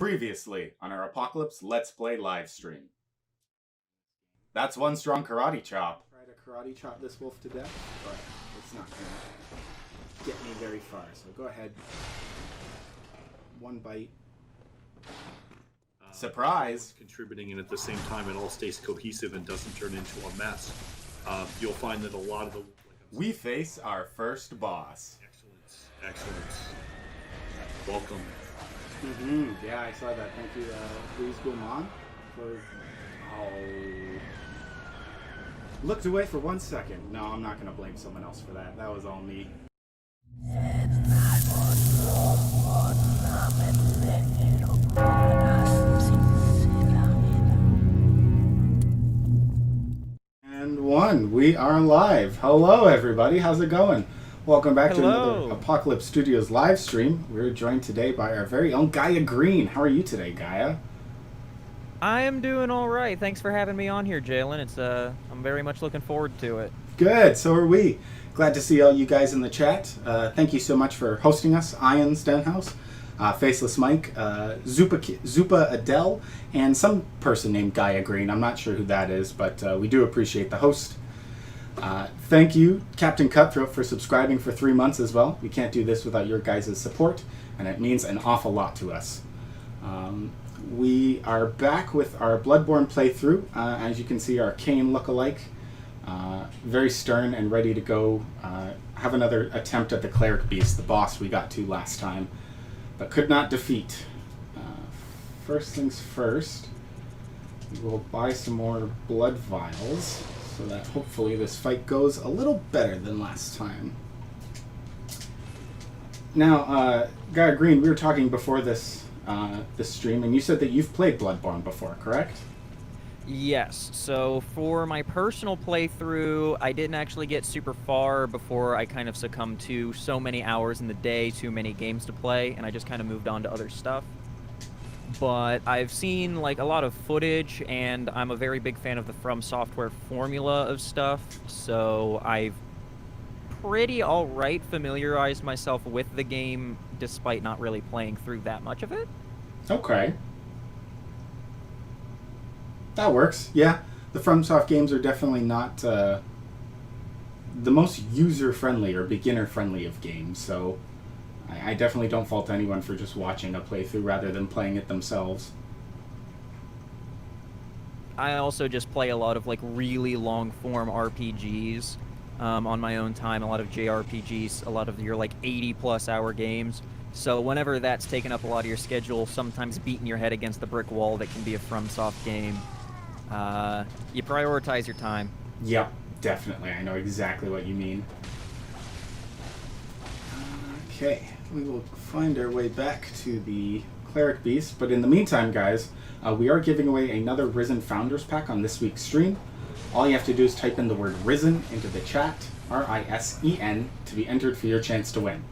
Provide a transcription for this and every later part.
Previously on our Apocalypse Let's Play live stream. That's one strong karate chop. Try to karate chop this wolf to death, but it's not going to get me very far. So go ahead. One bite. Surprise! Contributing, and at the same time it all stays cohesive and doesn't turn into a mess. You'll find that a lot of the... We face our first boss. Excellent. Welcome. Yeah, I saw that. Thank you, Louise Beaumont, for... Oh... Looked away for 1 second. No, I'm not going to blame someone else for that. That was all me. And one. We are live. Hello, everybody. How's it going? Welcome back to another Apocalypse Studios live stream. We're joined today by our very own Gaia Green. How are you today, Gaia? I am doing all right. Thanks for having me on here, Jalen. It's I'm very much looking forward to it. Good. So are we. Glad to see all you guys in the chat. Thank you so much for hosting us, Ian Stenhouse, Faceless Mike, Zupa Adele, and some person named Gaia Green. I'm not sure who that is, but we do appreciate the host. Thank you, Captain Cutthroat, for subscribing for 3 months as well. We can't do this without your guys' support, and it means an awful lot to us. We are back with our Bloodborne playthrough. As you can see, our Kane lookalike. Very stern and ready to go. Have another attempt at the Cleric Beast, the boss we got to last time, but could not defeat. First things first, we will buy some more blood vials, so that hopefully this fight goes a little better than last time. Now, Gaia Green, we were talking before this stream, and you said that you've played Bloodborne before, correct? Yes. So for my personal playthrough, I didn't actually get super far before I kind of succumbed to so many hours in the day, too many games to play, and I just kind of moved on to other stuff. But I've seen like a lot of footage, and I'm a very big fan of the From Software formula of stuff, so I've pretty alright familiarized myself with the game despite not really playing through that much of it. Okay. That works, yeah. The FromSoft games are definitely not the most user-friendly or beginner-friendly of games, so I definitely don't fault anyone for just watching a playthrough rather than playing it themselves. I also just play a lot of like really long-form RPGs on my own time, a lot of JRPGs, a lot of your like 80-plus hour games. So whenever that's taken up a lot of your schedule, sometimes beating your head against the brick wall that can be a FromSoft game, you prioritize your time. Yep, definitely. I know exactly what you mean. Okay, we will find our way back to the Cleric Beast, but in the meantime, guys, we are giving away another Risen Founders Pack on this week's stream. All you have to do is type in the word Risen into the chat, R-I-S-E-N, to be entered for your chance to win.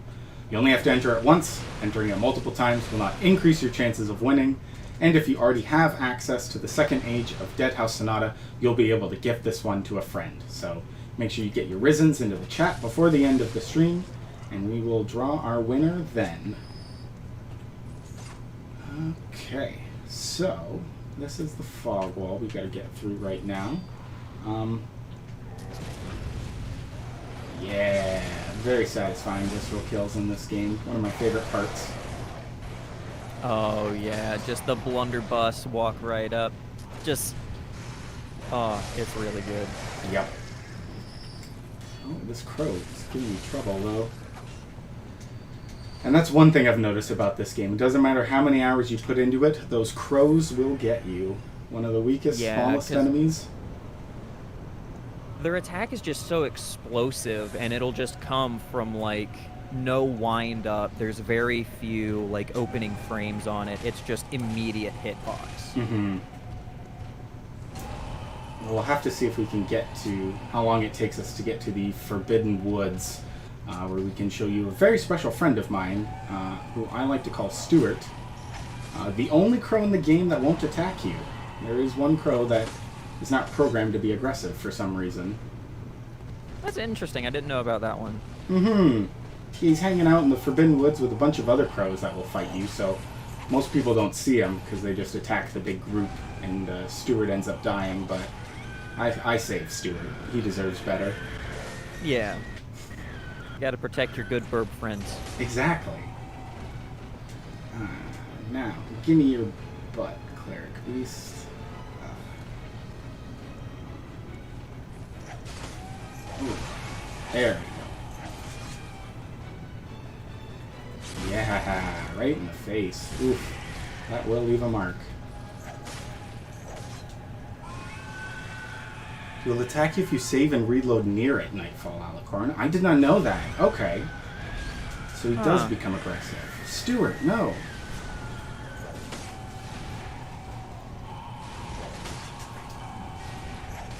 You only have to enter it once. Entering it multiple times will not increase your chances of winning, and if you already have access to the second age of Dead House Sonata, you'll be able to gift this one to a friend. So make sure you get your Risens into the chat before the end of the stream, and we will draw our winner then. Okay, so this is the fog wall we got to get through right now. Yeah, very satisfying visceral kills in this game. One of my favorite parts. Oh yeah, just the blunderbuss, walk right up. Just, oh, it's really good. Yep. Oh, this crow is giving me trouble, though. And that's one thing I've noticed about this game. It doesn't matter how many hours you put into it, those crows will get you. One of the weakest, smallest enemies. Their attack is just so explosive, and it'll just come from, like, no wind-up. There's very few, like, opening frames on it. It's just immediate hitbox. Mm-hmm. We'll have to see if we can get to how long it takes us to get to the Forbidden Woods, where we can show you a very special friend of mine, who I like to call Stuart. The only crow in the game that won't attack you. There is one crow that is not programmed to be aggressive for some reason. That's interesting. I didn't know about that one. Mm-hmm. He's hanging out in the Forbidden Woods with a bunch of other crows that will fight you, so most people don't see him because they just attack the big group, and Stuart ends up dying, but I save Stuart. He deserves better. Yeah. You gotta protect your good burb friends. Exactly. Now, give me your butt, Cleric Beast. Ooh, there we go. Yeah, right in the face. Oof, that will leave a mark. He will attack you if you save and reload near it, Nightfall Alicorn. I did not know that. Okay. So he does become aggressive. Stuart, no.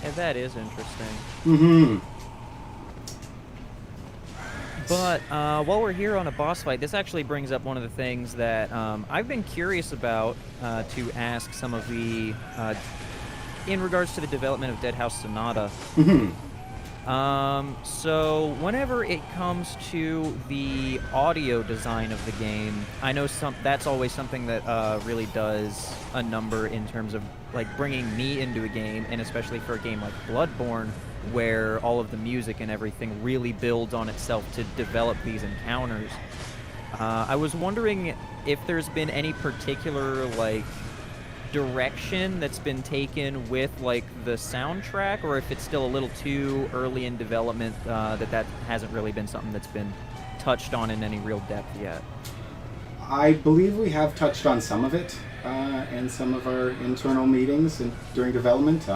Yeah, that is interesting. Mm-hmm. But while we're here on a boss fight, this actually brings up one of the things that I've been curious about to ask some of the... in regards to the development of Dead House Sonata. Mm-hmm. So whenever it comes to the audio design of the game, I know that's always something that really does a number in terms of like bringing me into a game, and especially for a game like Bloodborne, where all of the music and everything really builds on itself to develop these encounters. I was wondering if there's been any particular like direction that's been taken with like the soundtrack, or if it's still a little too early in development that hasn't really been something that's been touched on in any real depth yet. I believe we have touched on some of it in some of our internal meetings and during development.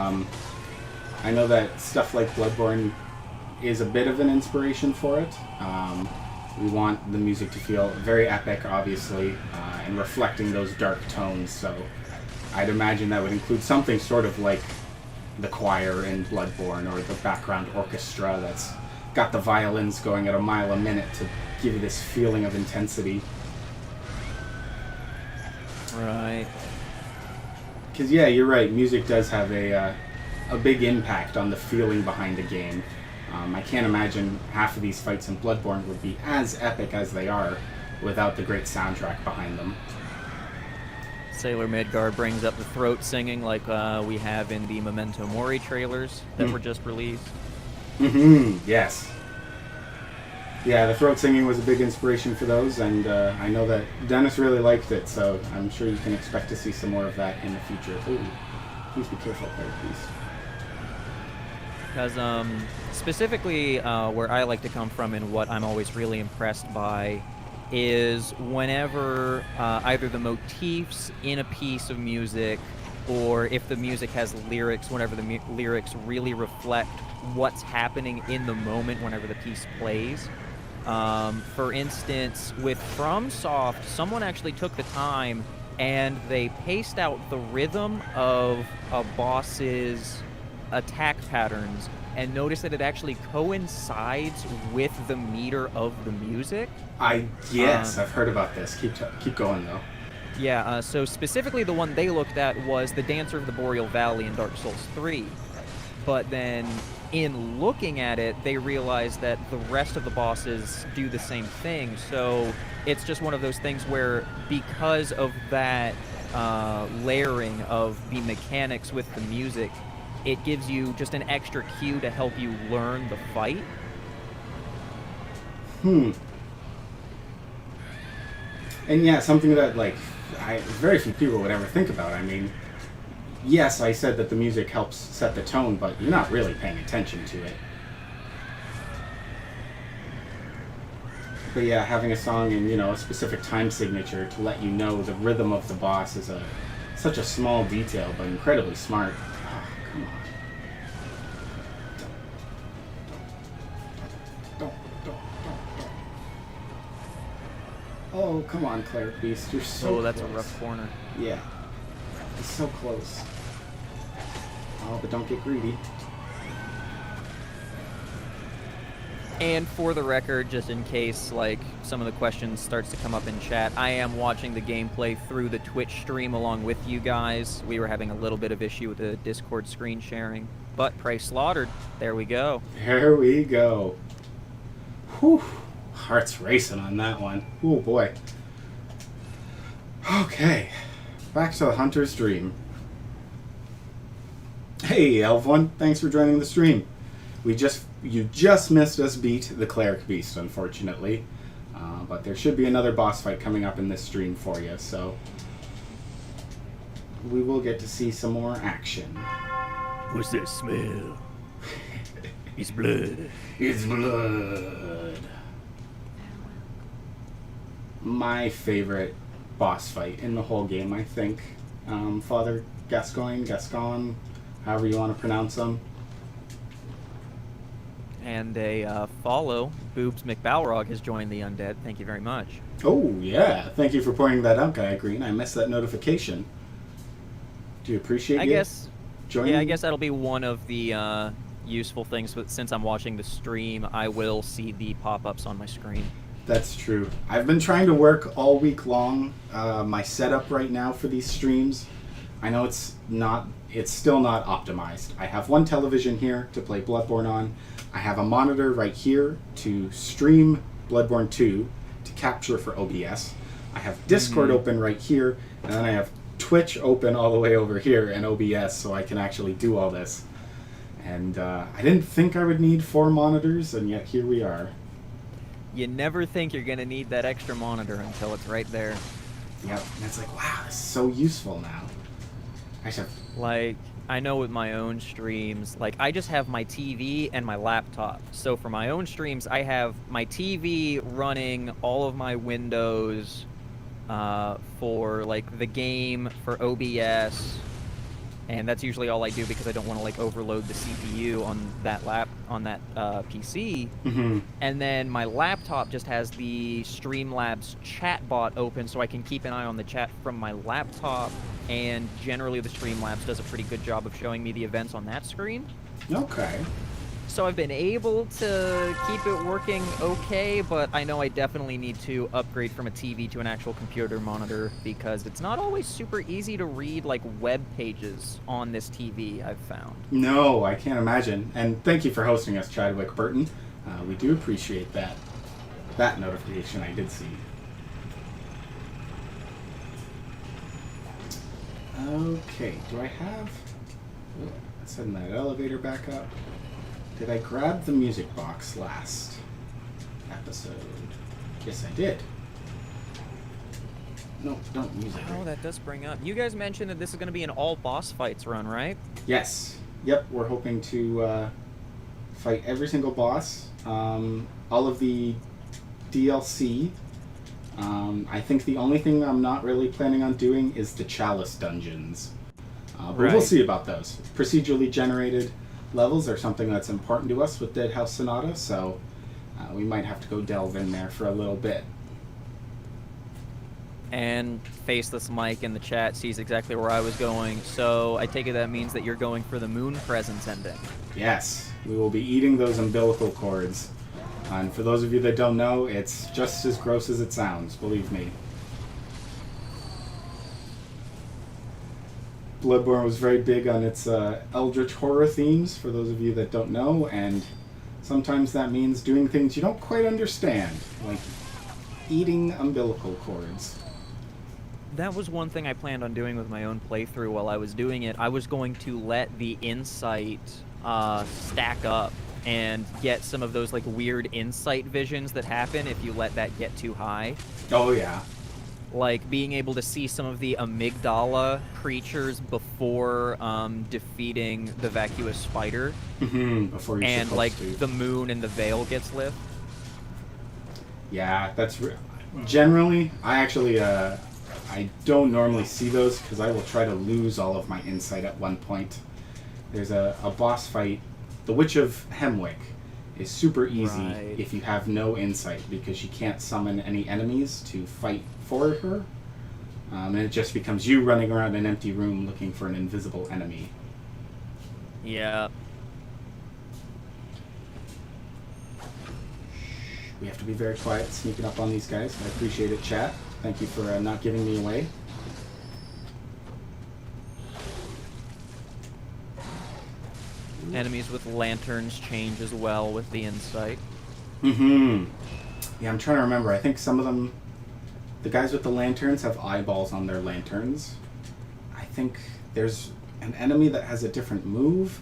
I know that stuff like Bloodborne is a bit of an inspiration for it. We want the music to feel very epic, obviously, and reflecting those dark tones, so I'd imagine that would include something sort of like the choir in Bloodborne, or the background orchestra that's got the violins going at a mile a minute to give you this feeling of intensity. Right. Because, yeah, you're right, music does have a big impact on the feeling behind a game. I can't imagine half of these fights in Bloodborne would be as epic as they are without the great soundtrack behind them. Sailor Midgard brings up the throat singing like we have in the Memento Mori trailers that were just released. Mm-hmm, yes. Yeah, the throat singing was a big inspiration for those, and I know that Dennis really liked it, so I'm sure you can expect to see some more of that in the future. Ooh, please be careful there, please. Because specifically where I like to come from and what I'm always really impressed by is whenever either the motifs in a piece of music, or if the music has lyrics, whenever the lyrics really reflect what's happening in the moment whenever the piece plays. For instance, with FromSoft, someone actually took the time and they paced out the rhythm of a boss's attack patterns and notice that it actually coincides with the meter of the music. Yes, I've heard about this. Keep going though. Yeah, so specifically the one they looked at was the Dancer of the Boreal Valley in Dark Souls 3. But then in looking at it, they realized that the rest of the bosses do the same thing. So it's just one of those things where because of that layering of the mechanics with the music, it gives you just an extra cue to help you learn the fight. And yeah, something that like very few people would ever think about. I mean, yes, I said that the music helps set the tone, but you're not really paying attention to it. But yeah, having a song in, a specific time signature to let you know the rhythm of the boss is such a small detail, but incredibly smart. Oh, come on. Don't. Oh, come on, Cleric Beast. You're so that's close. a rough corner. Yeah. It's so close. Oh, but don't get greedy. And for the record, just in case like some of the questions starts to come up in chat, I am watching the gameplay through the Twitch stream along with you guys. We were having a little bit of issue with the Discord screen sharing, but Prey Slaughtered. There we go. There we go. Whew. Heart's racing on that one. Oh boy. Okay, back to the Hunter's Dream. Hey, Elf1, thanks for joining the stream. You just missed us beat the Cleric Beast, unfortunately. But there should be another boss fight coming up in this stream for you, so we will get to see some more action. What's that smell? It's blood. It's blood. My favorite boss fight in the whole game, I think. Father Gascon, however you want to pronounce them. And a follow, Boobs McBalrog has joined the Undead. Thank you very much. Oh, yeah. Thank you for pointing that out, Guy Green. I missed that notification. Do you appreciate I you guess, joining? yeah, I guess that'll be one of the useful things. But since I'm watching the stream, I will see the pop-ups on my screen. That's true. I've been trying to work all week long. My setup right now for these streams, I know it's still not optimized. I have one television here to play Bloodborne on. I have a monitor right here to stream Bloodborne 2 to capture for OBS. I have Discord open right here, and then I have Twitch open all the way over here in OBS so I can actually do all this. And I didn't think I would need 4 monitors, and yet here we are. You never think you're going to need that extra monitor until it's right there. Yep, and it's like, wow, this is so useful now. I should have... Like, I know with my own streams, like, I just have my TV and my laptop. So for my own streams, I have my TV running all of my windows for, like, the game, for OBS, and that's usually all I do because I don't want to, like, overload the CPU on that PC. Mm-hmm. And then my laptop just has the Streamlabs chat bot open so I can keep an eye on the chat from my laptop, and generally the Streamlabs does a pretty good job of showing me the events on that screen. Okay. So I've been able to keep it working okay, but I know I definitely need to upgrade from a TV to an actual computer monitor because it's not always super easy to read, like, web pages on this TV, I've found. No, I can't imagine. And thank you for hosting us, Chadwick Burton. We do appreciate that. That notification I did see. Okay, do I have... Let's send that elevator back up. Did I grab the music box last episode? Yes, I did. No, don't use it. Oh, that does bring up... You guys mentioned that this is going to be an all boss fights run, right? Yes. Yep, we're hoping to fight every single boss. All of the DLC. I think the only thing I'm not really planning on doing is the Chalice dungeons. But we'll see about those. Procedurally generated levels are something that's important to us with Dead House Sonata, so we might have to go delve in there for a little bit. And Faceless Mike in the chat sees exactly where I was going, so I take it that means that you're going for the Moon Presence ending. Yes, we will be eating those umbilical cords. And for those of you that don't know, it's just as gross as it sounds, believe me. Bloodborne was very big on its eldritch horror themes, for those of you that don't know, and sometimes that means doing things you don't quite understand, like eating umbilical cords. That was one thing I planned on doing with my own playthrough while I was doing it. I was going to let the insight stack up and get some of those, like, weird insight visions that happen if you let that get too high. Oh, yeah. Like, being able to see some of the amygdala creatures before defeating the vacuous spider. Before you're and, supposed like, to. the moon and the veil gets lit. Yeah, that's... Generally, I actually... I don't normally see those because I will try to lose all of my insight at one point. There's a boss fight. The Witch of Hemwick is super easy if you have no insight because you can't summon any enemies to fight for her. And it just becomes you running around an empty room looking for an invisible enemy. Yeah. We have to be very quiet, sneaking up on these guys. I appreciate it, chat. Thank you for not giving me away. Enemies with lanterns change as well with the insight. Yeah, I'm trying to remember. I think some of them The guys with the lanterns have eyeballs on their lanterns. I think there's an enemy that has a different move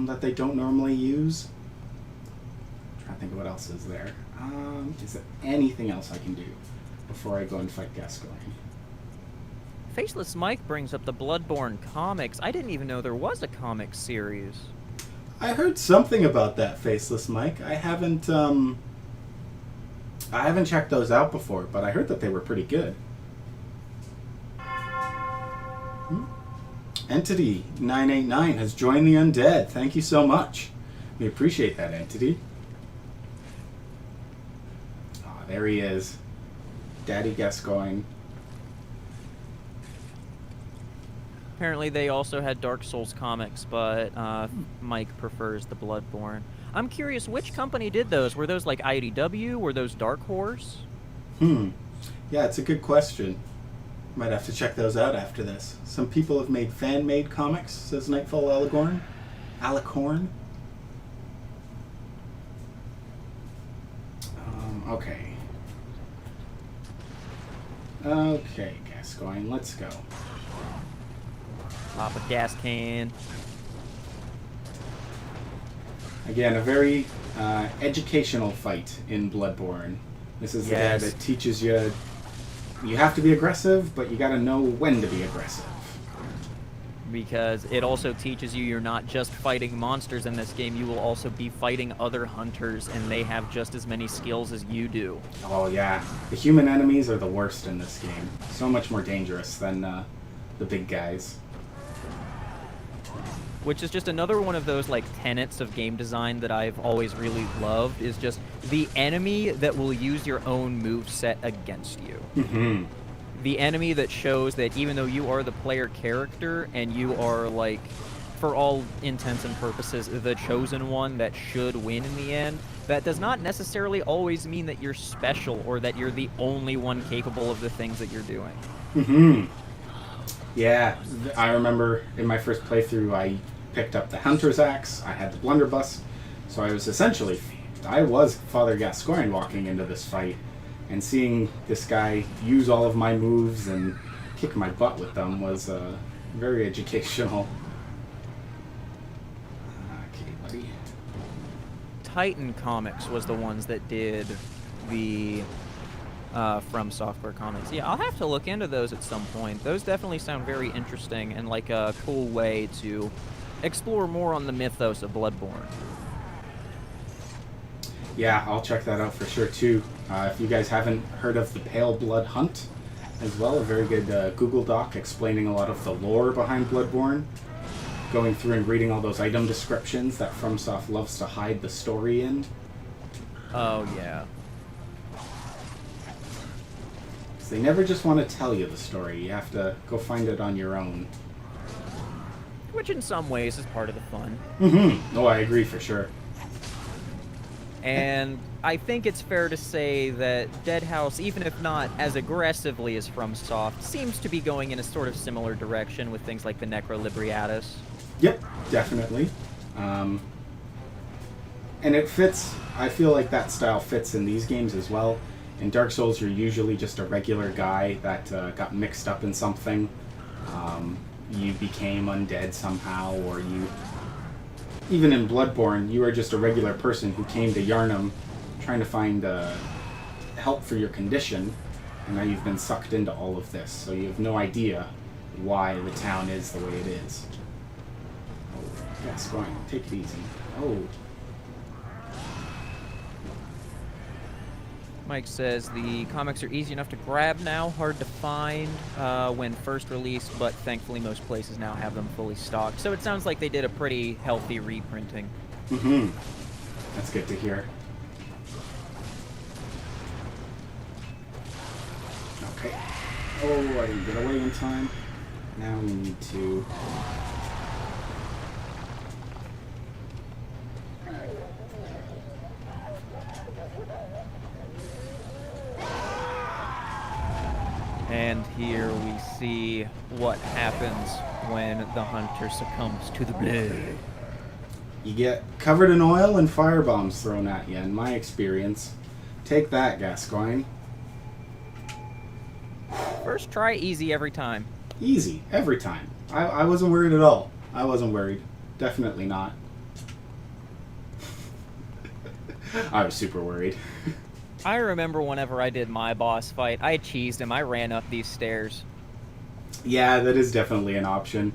that they don't normally use. I'm trying to think of what else is there. Is there anything else I can do before I go and fight Gascoigne? Faceless Mike brings up the Bloodborne comics. I didn't even know there was a comic series. I heard something about that, Faceless Mike. I haven't checked those out before, but I heard that they were pretty good. Entity 989 has joined the Undead. Thank you so much. We appreciate that, Entity. Oh, there he is. Daddy Gascoigne. Apparently they also had Dark Souls comics, but Mike prefers the Bloodborne. I'm curious, which company did those? Were those like IDW? Were those Dark Horse? Yeah, it's a good question. Might have to check those out after this. Some people have made fan-made comics, says Nightfall Alicorn. Okay. Okay, Gascoigne, let's go. Pop a gas can. Again, a very educational fight in Bloodborne. This is the guy that teaches you have to be aggressive, but you gotta know when to be aggressive. Because it also teaches you're not just fighting monsters in this game, you will also be fighting other hunters, and they have just as many skills as you do. Oh yeah, the human enemies are the worst in this game. So much more dangerous than the big guys. Which is just another one of those like tenets of game design that I've always really loved, is just the enemy that will use your own moveset against you. Mm-hmm. The enemy that shows that even though you are the player character and you are like, for all intents and purposes, the chosen one that should win in the end, that does not necessarily always mean that you're special or that you're the only one capable of the things that you're doing. Mm-hmm. Yeah, I remember in my first playthrough I picked up the Hunter's Axe, I had the Blunderbuss, so I was Father Gascoigne walking into this fight, and seeing this guy use all of my moves and kick my butt with them was very educational. Okay, buddy. Titan Comics was the ones that did the From Software comics. Yeah, I'll have to look into those at some point. Those definitely sound very interesting and like a cool way to explore more on the mythos of Bloodborne. Yeah, I'll check that out for sure too. If you guys haven't heard of the Pale Blood Hunt as well, a very good Google Doc explaining a lot of the lore behind Bloodborne, going through and reading all those item descriptions that FromSoft loves to hide the story in. Oh yeah. They never just want to tell you the story. You have to go find it on your own. Which in some ways is part of the fun. Mm-hmm. No, I agree for sure. And I think it's fair to say that Deadhouse, even if not as aggressively as FromSoft, seems to be going in a sort of similar direction with things like the Necrolibriatus. Yep, definitely. And it fits. I feel like that style fits in these games as well. In Dark Souls, you're usually just a regular guy that got mixed up in something. You became undead somehow, or you... Even in Bloodborne, you are just a regular person who came to Yharnam trying to find help for your condition, and now you've been sucked into all of this, so you have no idea why the town is the way it is. Oh, yes, go on, take it easy. Oh. Mike says the comics are easy enough to grab now, hard to find when first released, but thankfully most places now have them fully stocked. So it sounds like they did a pretty healthy reprinting. Mm-hmm. That's good to hear. Okay. Oh, I didn't get away in time. Now we need to... And here we see what happens when the hunter succumbs to the blade. You get covered in oil and firebombs thrown at you, in my experience. Take that, Gascoigne. First try, easy every time. Easy, every time. I wasn't worried at all. I wasn't worried. Definitely not. I was super worried. I remember whenever I did my boss fight, I cheesed him. I ran up these stairs. Yeah, that is definitely an option.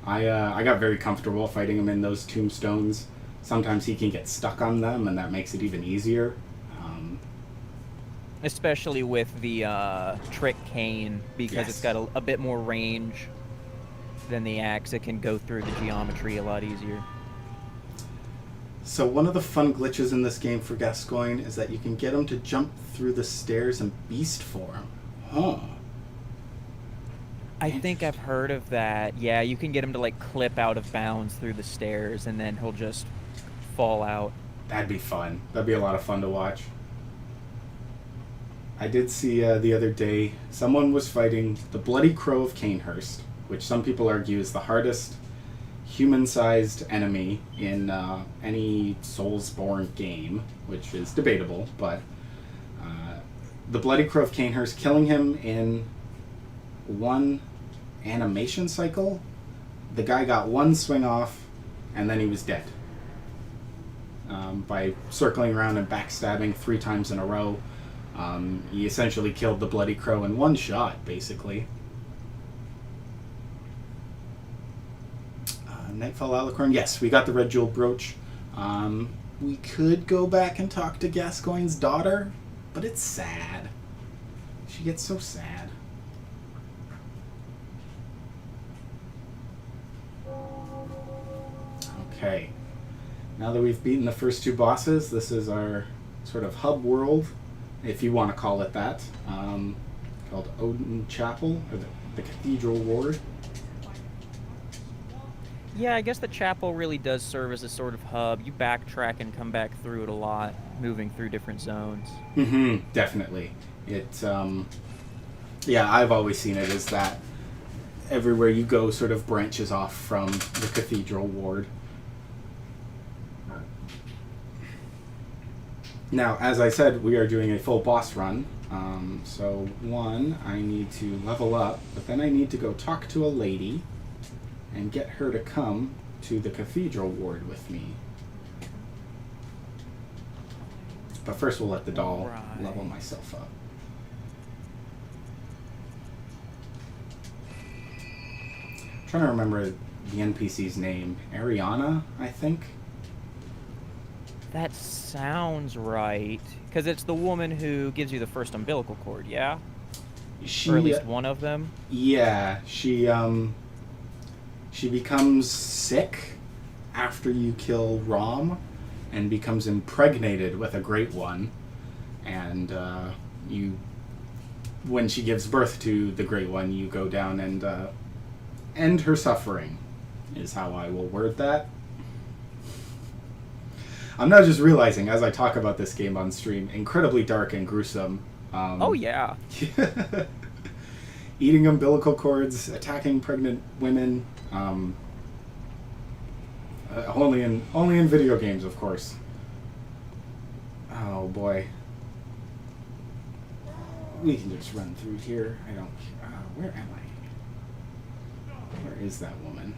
I got very comfortable fighting him in those tombstones. Sometimes he can get stuck on them, and that makes it even easier. Especially with the trick cane, because Yes. it's got a bit more range than the axe. It can go through the geometry a lot easier. So one of the fun glitches in this game for Gascoigne is that you can get him to jump through the stairs in beast form. Huh. I think I've heard of that. Yeah, you can get him to like clip out of bounds through the stairs, and then he'll just fall out. That'd be fun. That'd be a lot of fun to watch. I did see the other day someone was fighting the Bloody Crow of Canehurst, which some people argue is the hardest human-sized enemy in any Soulsborne game, which is debatable, but the Bloody Crow of Canehurst, killing him in one animation cycle, the guy got one swing off, and then he was dead. By circling around and backstabbing 3 times in a row, he essentially killed the Bloody Crow in one shot, basically. Nightfall Alicorn, yes, we got the Red Jewel Brooch. We could go back and talk to Gascoigne's daughter, but it's sad. She gets so sad. Okay. Now that we've beaten the first 2 bosses, this is our sort of hub world, if you want to call it that, called Odin Chapel, or the Cathedral Ward. Yeah, I guess the chapel really does serve as a sort of hub. You backtrack and come back through it a lot, moving through different zones. Mm-hmm, definitely. It, yeah, I've always seen it as that. Everywhere you go sort of branches off from the Cathedral Ward. Now, as I said, we are doing a full boss run. So, one, I need to level up, but then I need to go talk to a lady and get her to come to the Cathedral Ward with me. But first we'll let the doll level myself up. I'm trying to remember the NPC's name. Ariana, I think? That sounds right. Because it's the woman who gives you the first umbilical cord, yeah? Or at least one of them? Yeah, she becomes sick after you kill Rom and becomes impregnated with a Great One. And when she gives birth to the Great One, you go down and end her suffering, is how I will word that. I'm now just realizing, as I talk about this game on stream, incredibly dark and gruesome. Oh, yeah. Eating umbilical cords, attacking pregnant women. Only in video games, of course. Oh boy. We can just run through here. I don't. Where am I? Where is that woman?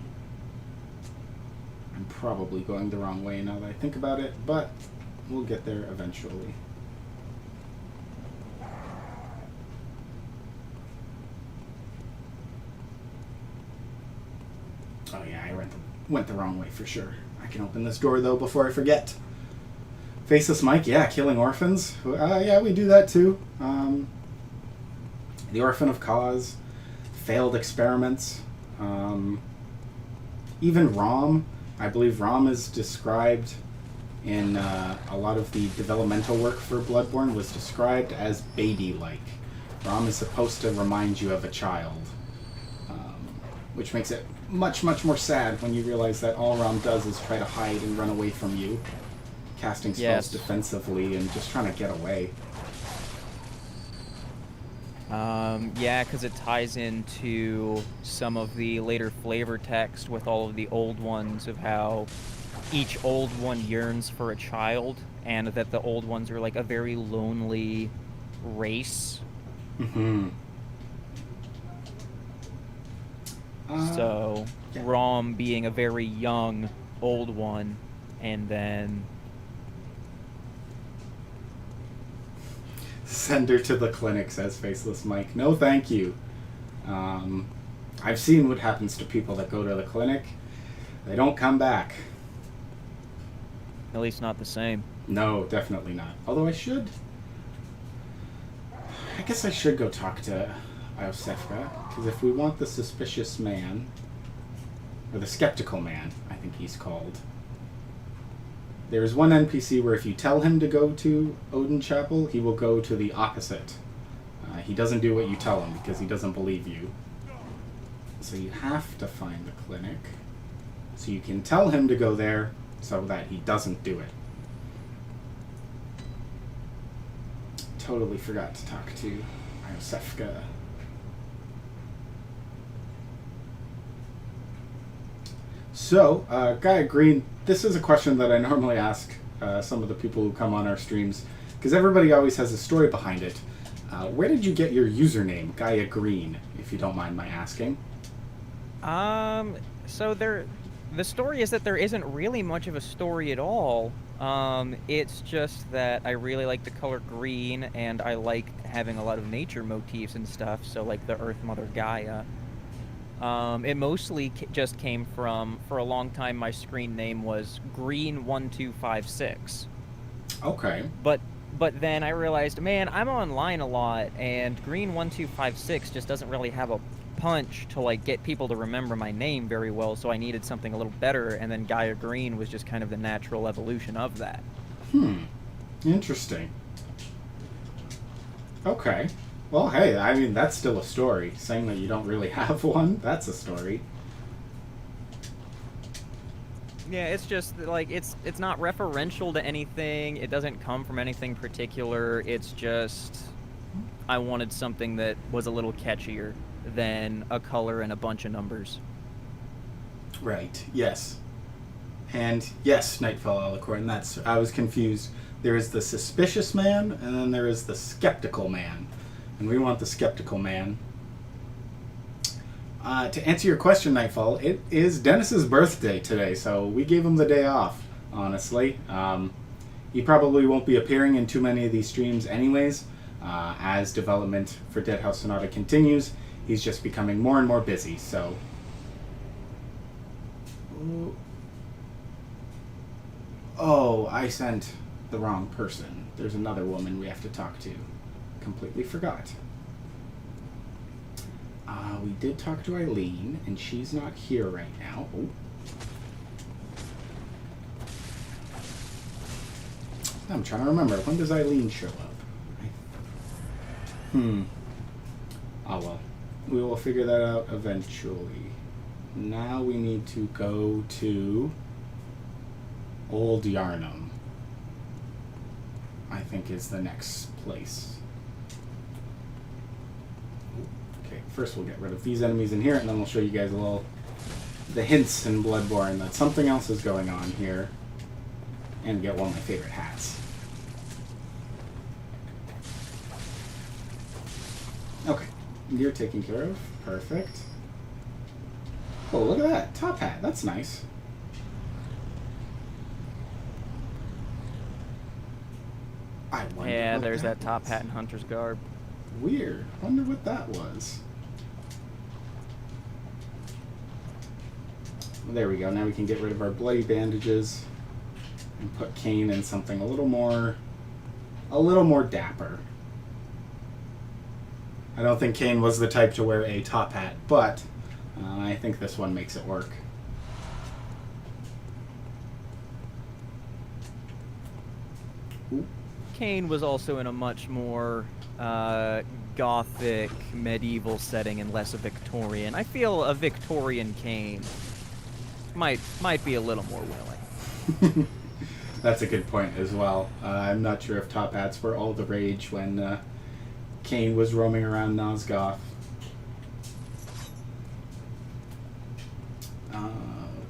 I'm probably going the wrong way now that I think about it, but we'll get there eventually. Oh yeah, I went the wrong way for sure. I can open this door though before I forget. Faceless Mike, yeah, killing orphans. Yeah, we do that too. The Orphan of Cause, failed experiments. Even Rom. I believe Rom is described in a lot of the developmental work for Bloodborne was described as baby-like. Rom is supposed to remind you of a child, which makes it much, much more sad when you realize that all Rom does is try to hide and run away from you, casting spells defensively and just trying to get away. Yeah, because it ties into some of the later flavor text with all of the old ones of how each old one yearns for a child, and that the old ones are like a very lonely race. Mm-hmm. So, yeah. Rom being a very young, old one, and then Send her to the clinic, says Faceless Mike. No, thank you. I've seen what happens to people that go to the clinic. They don't come back. at least not the same. No, definitely not. Although I guess I should go talk to Iosefka, because if we want the suspicious man, or the skeptical man, I think he's called, there is one NPC where if you tell him to go to Odin Chapel, he will go to the opposite. He doesn't do what you tell him because he doesn't believe you. So you have to find the clinic, so you can tell him to go there so that he doesn't do it. Totally forgot to talk to Iosefka. So, Gaia Green, this is a question that I normally ask some of the people who come on our streams, because everybody always has a story behind it. Where did you get your username, Gaia Green, if you don't mind my asking? So the story is that there isn't really much of a story at all. It's just that I really like the color green, and I like having a lot of nature motifs and stuff, so like the Earth Mother Gaia. It mostly just came from, for a long time, my screen name was Green1256. Okay. But then I realized, man, I'm online a lot, and Green1256 just doesn't really have a punch to like get people to remember my name very well, so I needed something a little better, and then Gaia Green was just kind of the natural evolution of that. Interesting. Okay. Well, hey, I mean, that's still a story. Saying that you don't really have one, that's a story. Yeah, it's just like it's not referential to anything. It doesn't come from anything particular. It's just I wanted something that was a little catchier than a color and a bunch of numbers. Right. Yes. And yes, Nightfall Alicorn, that's, I was confused. There is the suspicious man, and then there is the skeptical man. And we want the skeptical man. To answer your question, Nightfall, it is Dennis's birthday today, so we gave him the day off, honestly. He probably won't be appearing in too many of these streams anyways. As development for Dead House Sonata continues, he's just becoming more and more busy, so... Oh, I sent the wrong person. There's another woman we have to talk to. Completely forgot. We did talk to Eileen, and she's not here right now. Oh. I'm trying to remember. When does Eileen show up? Oh well. We will figure that out eventually. Now we need to go to Old Yarnum, I think is the next place. Okay, first we'll get rid of these enemies in here, and then we'll show you guys the hints in Bloodborne that something else is going on here, and get one of my favorite hats. Okay, you're taken care of. Perfect. Oh, look at that. Top hat. That's nice. I wonder Yeah, what there's that top was. hat and hunter's garb. Weird. Wonder what that was. There we go. Now we can get rid of our bloody bandages and put Kane in something a little more dapper. I don't think Kane was the type to wear a top hat, but I think this one makes it work. Ooh. Kane was also in a much more gothic, medieval setting and less a Victorian. I feel a Victorian Kane might be a little more willing. That's a good point as well. I'm not sure if top hats were all the rage when Kane was roaming around Nosgoth.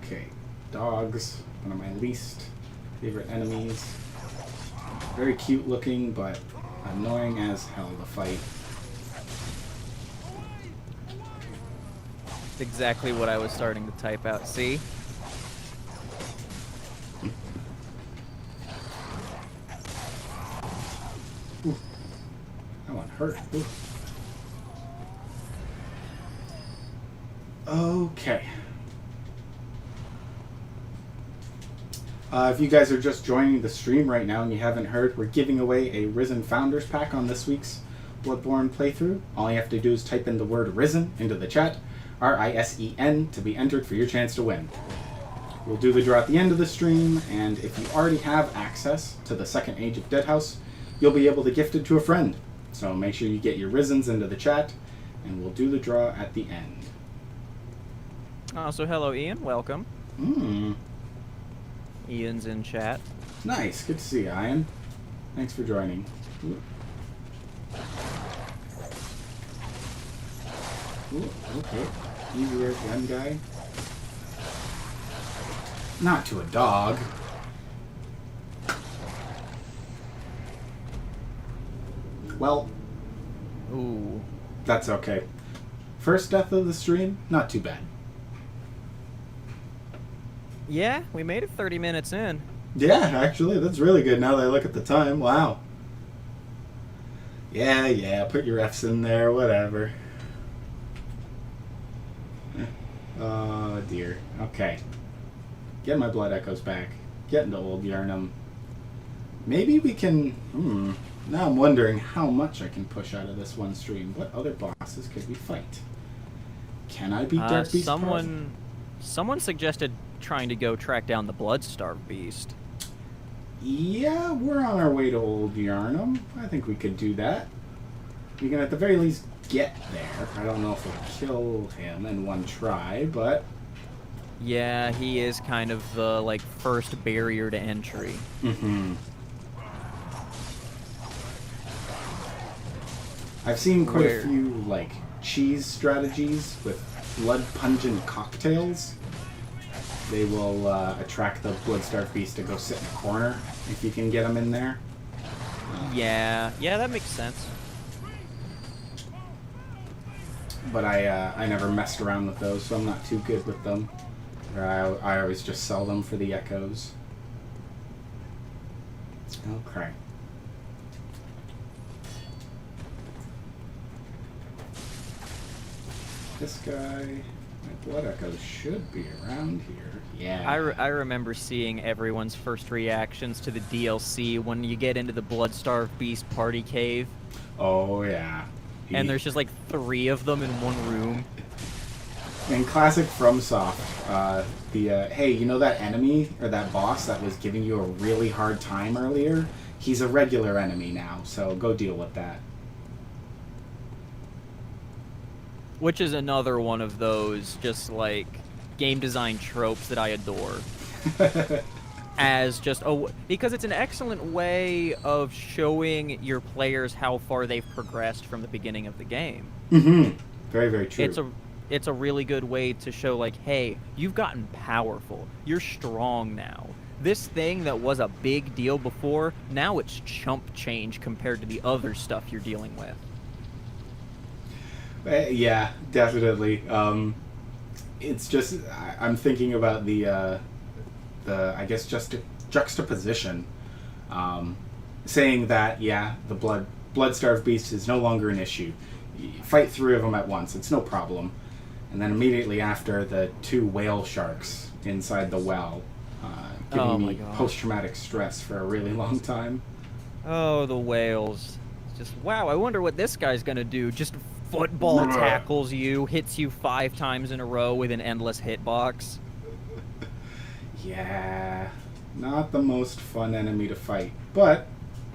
Okay, dogs, one of my least favorite enemies. Very cute looking, but annoying as hell to fight. exactly what I was starting to type out. See? Ooh. That one hurt. Ooh. Okay. If you guys are just joining the stream right now and you haven't heard, we're giving away a Risen Founders Pack on this week's Bloodborne playthrough. All you have to do is type in the word Risen into the chat, R-I-S-E-N, to be entered for your chance to win. We'll do the draw at the end of the stream, and if you already have access to the second Age of Dead House, you'll be able to gift it to a friend. So make sure you get your Risens into the chat, and we'll do the draw at the end. So hello, Ian. Welcome. Ian's in chat. Nice. Good to see you, Ian. Thanks for joining. Ooh. Ooh, okay. Easier gun guy. Not to a dog. Well, Ooh. that's okay. First death of the stream, not too bad. Yeah, we made it 30 minutes in. Yeah, actually, that's really good now that I look at the time. Wow. Yeah, put your F's in there, whatever. Oh, dear. Okay. Get my blood echoes back. Get into Old Yarnum. Maybe we can... Now I'm wondering how much I can push out of this one stream. What other bosses could we fight? Can I beat Dark Beast? Someone suggested trying to go track down the Bloodstarved Beast. Yeah, we're on our way to Old Yarnum. I think we could do that. We can at the very least get there. I don't know if we'll kill him in one try, but... Yeah, he is kind of the, like, first barrier to entry. I've seen quite a few, like, cheese strategies with blood-pungent cocktails. They will attract the Bloodstarved Beast to go sit in a corner if you can get him in there. Yeah, that makes sense. But I never messed around with those, so I'm not too good with them. I always just sell them for the echoes. Okay. This guy, my blood echoes should be around here. Yeah. I remember seeing everyone's first reactions to the DLC when you get into the Bloodstarved Beast party cave. Oh, yeah. And there's just like 3 of them in one room. In classic FromSoft, hey, you know that enemy or that boss that was giving you a really hard time earlier? He's a regular enemy now, so go deal with that. Which is another one of those just like game design tropes that I adore. As just because it's an excellent way of showing your players how far they've progressed from the beginning of the game. Very, very true. It's a really good way to show, like, hey, you've gotten powerful. You're strong now. This thing that was a big deal before, now it's chump change compared to the other stuff you're dealing with. Yeah, definitely. It's just I'm thinking about the I guess juxtaposition, saying that the Bloodstarved Beast is no longer an issue. You fight 3 of them at once; it's no problem. And then immediately after, the 2 whale sharks inside the well, giving me post-traumatic stress for a really long time. Oh, the whales! Just wow! I wonder what this guy's gonna do. Just football tackles you, hits you 5 times in a row with an endless hitbox. Yeah, not the most fun enemy to fight, but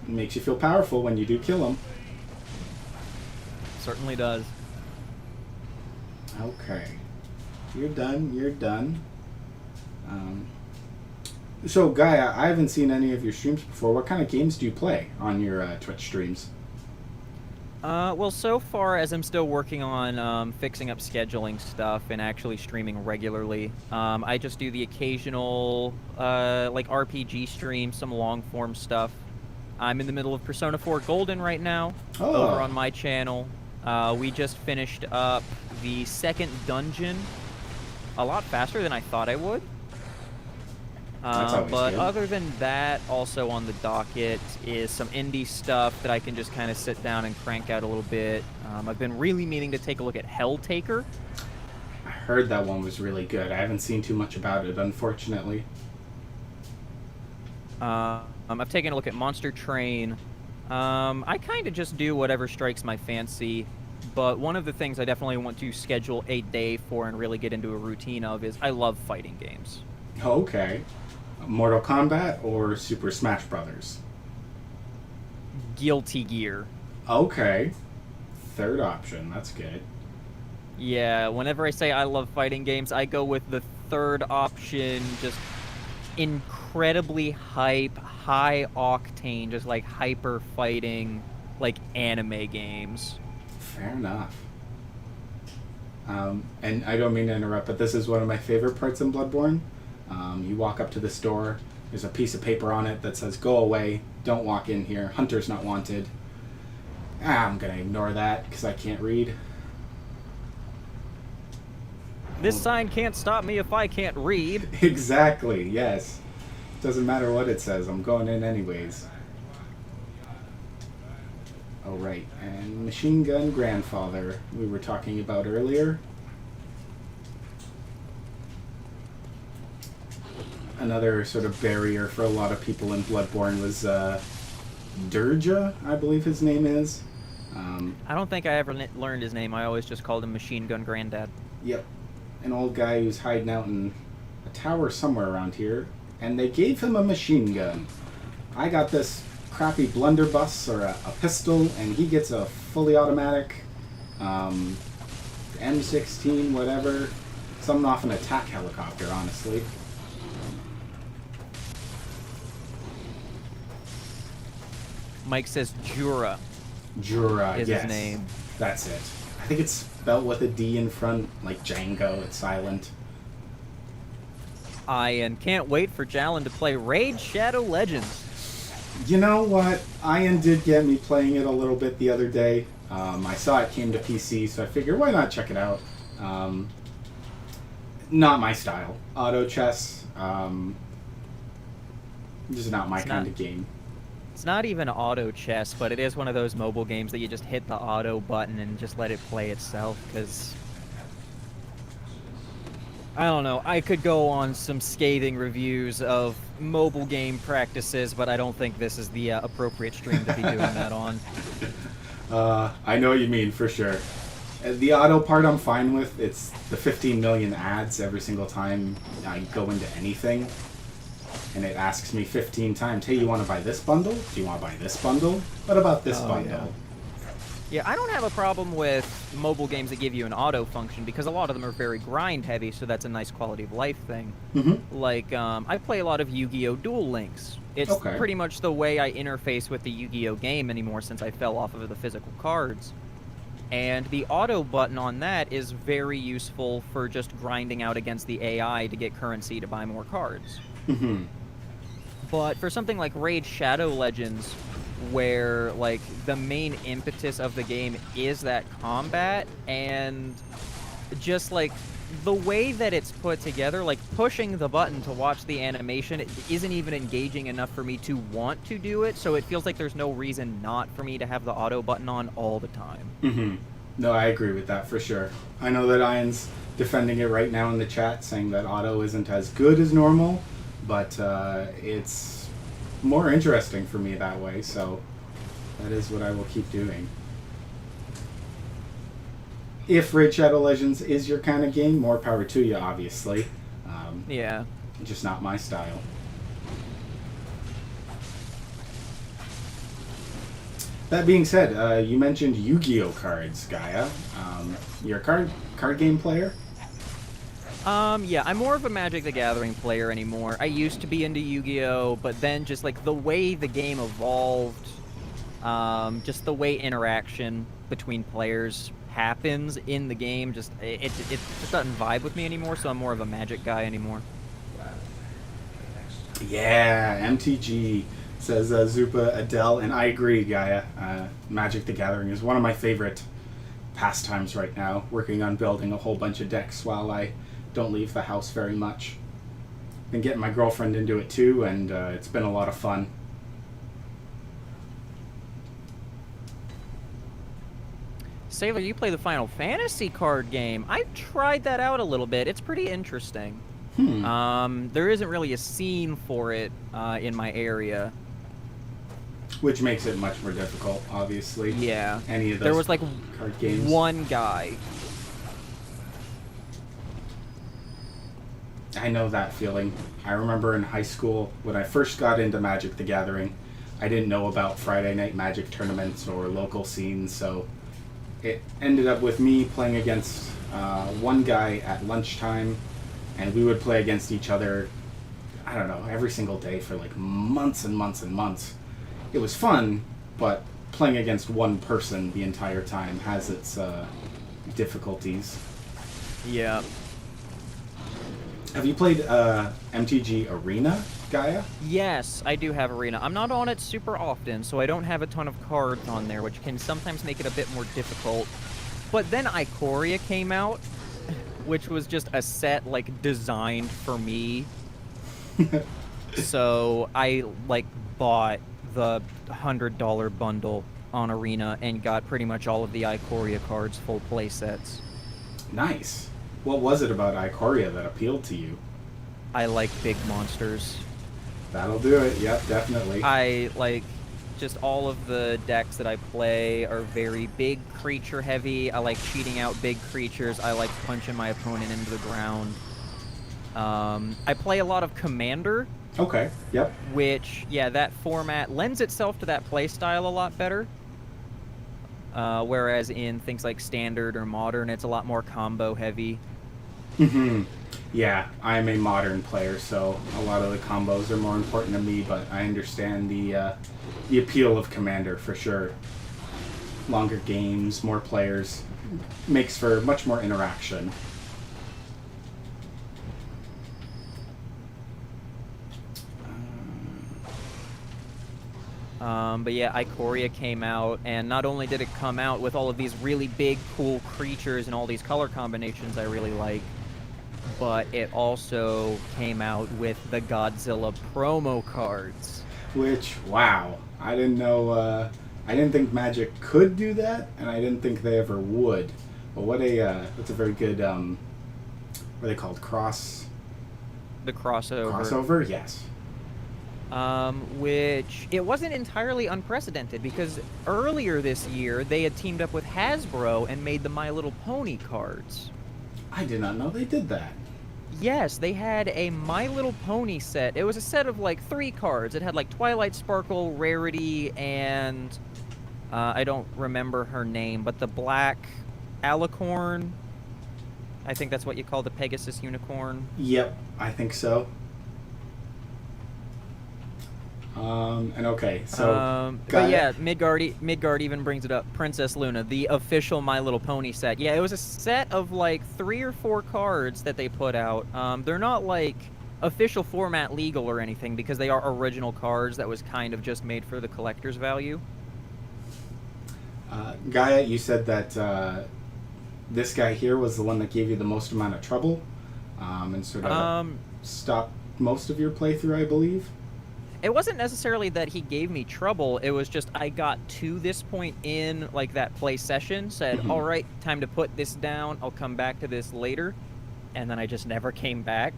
it makes you feel powerful when you do kill him. Certainly does. Okay. You're done. So, Guy, I haven't seen any of your streams before. What kind of games do you play on your Twitch streams? Well, so far as I'm still working on fixing up scheduling stuff and actually streaming regularly, I just do the occasional like RPG stream, some long-form stuff. I'm in the middle of Persona 4 Golden right now, over on my channel. We just finished up the 2nd dungeon a lot faster than I thought I would. That's always But good. other than that, also on the docket is some indie stuff that I can just kind of sit down and crank out a little bit. I've been really meaning to take a look at Helltaker. I heard that one was really good. I haven't seen too much about it, unfortunately. I've taken a look at Monster Train. I kind of just do whatever strikes my fancy, but one of the things I definitely want to schedule a day for and really get into a routine of is I love fighting games. Okay. Mortal Kombat or Super Smash Brothers? Guilty Gear. Okay. Third option. That's good. Yeah, whenever I say I love fighting games, I go with the third option, just incredibly hype, high octane, just like hyper fighting, like anime games. Fair enough. And I don't mean to interrupt, but this is one of my favorite parts in Bloodborne. You walk up to this door, there's a piece of paper on it that says, "Go away, don't walk in here, Hunter's not wanted." I'm gonna ignore that because I can't read. This sign can't stop me if I can't read. Exactly, yes. Doesn't matter what it says, I'm going in anyways. Oh, right, and Machine Gun Grandfather, we were talking about earlier. Another sort of barrier for a lot of people in Bloodborne was Durja, I believe his name is. I don't think I ever learned his name. I always just called him Machine Gun Granddad. Yep. An old guy who's hiding out in a tower somewhere around here, and they gave him a machine gun. I got this crappy blunderbuss or a pistol, and he gets a fully automatic M16, whatever. Something off an attack helicopter, honestly. Mike says Jura Jura, is yes. his name. That's it. I think it's spelled with a D in front, like Django. It's silent. Ian, can't wait for Jalen to play Raid Shadow Legends. You know what? Ian did get me playing it a little bit the other day. I saw it came to PC, so I figured, why not check it out? Not my style. Auto chess, just not my kind of game. It's not even auto chess, but it is one of those mobile games that you just hit the auto button and just let it play itself, because I don't know, I could go on some scathing reviews of mobile game practices, but I don't think this is the appropriate stream to be doing that on. I know what you mean, for sure. The auto part I'm fine with. It's the 15 million ads every single time I go into anything. And it asks me 15 times, hey, you want to buy this bundle? Do you want to buy this bundle? What about this bundle? Yeah, I don't have a problem with mobile games that give you an auto function, because a lot of them are very grind heavy, so that's a nice quality of life thing. Mm-hmm. Like, I play a lot of Yu-Gi-Oh! Duel Links. It's pretty much the way I interface with the Yu-Gi-Oh! Game anymore since I fell off of the physical cards. And the auto button on that is very useful for just grinding out against the AI to get currency to buy more cards. Mm-hmm. But for something like Raid Shadow Legends, where like the main impetus of the game is that combat, and just like the way that it's put together, like pushing the button to watch the animation, it isn't even engaging enough for me to want to do it, so it feels like there's no reason not for me to have the auto button on all the time. Mm-hmm. No, I agree with that for sure. I know that Ian's defending it right now in the chat, saying that auto isn't as good as normal, but it's more interesting for me that way, so that is what I will keep doing. If Raid Shadow Legends is your kind of game, more power to you, obviously. Yeah. Just not my style. That being said, you mentioned Yu-Gi-Oh cards, Gaia. You're a card game player? Yeah, I'm more of a Magic the Gathering player anymore. I used to be into Yu-Gi-Oh, but then just like the way the game evolved, just the way interaction between players happens in the game, just it just doesn't vibe with me anymore, so I'm more of a Magic guy anymore. Yeah, MTG, says Zupa Adele, and I agree, Gaia. Magic the Gathering is one of my favorite pastimes right now, working on building a whole bunch of decks while I don't leave the house very much. Been getting my girlfriend into it too, and it's been a lot of fun. Sailor, you play the Final Fantasy card game. I've tried that out a little bit. It's pretty interesting. There isn't really a scene for it in my area. Which makes it much more difficult, obviously. Yeah. Any of those there was like card games. one guy. I know that feeling. I remember in high school when I first got into Magic the Gathering, I didn't know about Friday night Magic tournaments or local scenes, so it ended up with me playing against one guy at lunchtime, and we would play against each other, I don't know, every single day for like months and months and months. It was fun, but playing against one person the entire time has its difficulties. Yeah. Have you played MTG Arena, Gaia? Yes, I do have Arena. I'm not on it super often, so I don't have a ton of cards on there, which can sometimes make it a bit more difficult. But then Ikoria came out, which was just a set, like, designed for me. So I, like, bought the $100 bundle on Arena and got pretty much all of the Ikoria cards, full play sets. Nice. What was it about Ikoria that appealed to you? I like big monsters. That'll do it. Yep, definitely. I like just all of the decks that I play are very big creature heavy. I like cheating out big creatures. I like punching my opponent into the ground. I play a lot of Commander. Okay. Yep. Which, yeah, that format lends itself to that play style a lot better. Whereas in things like Standard or Modern, it's a lot more combo heavy. Yeah, I'm a Modern player, so a lot of the combos are more important to me, but I understand the appeal of Commander for sure. Longer games, more players, makes for much more interaction. But yeah, Ikoria came out, and not only did it come out with all of these really big, cool creatures and all these color combinations I really like, but it also came out with the Godzilla promo cards. Which, wow, I didn't know, I didn't think Magic could do that, and I didn't think they ever would. But that's a very good, what are they called, The crossover. Crossover, yes. Which it wasn't entirely unprecedented, because earlier this year they had teamed up with Hasbro and made the My Little Pony cards. I did not know they did that. Yes, they had a My Little Pony set. It was a set of like 3 cards. It had like Twilight Sparkle, Rarity, and I don't remember her name, but the black alicorn. I think that's what you call the Pegasus unicorn. Yep, I think so. And okay, so but yeah, Midgard even brings it up. Princess Luna, the official My Little Pony set. Yeah, it was a set of like 3 or 4 cards that they put out. They're not like official format legal or anything, because they are original cards that was kind of just made for the collector's value. Gaia, you said that this guy here was the one that gave you the most amount of trouble, and sort of stopped most of your playthrough, I believe. It wasn't necessarily that he gave me trouble. It was just I got to this point in like that play session, said, all right, time to put this down. I'll come back to this later. And then I just never came back.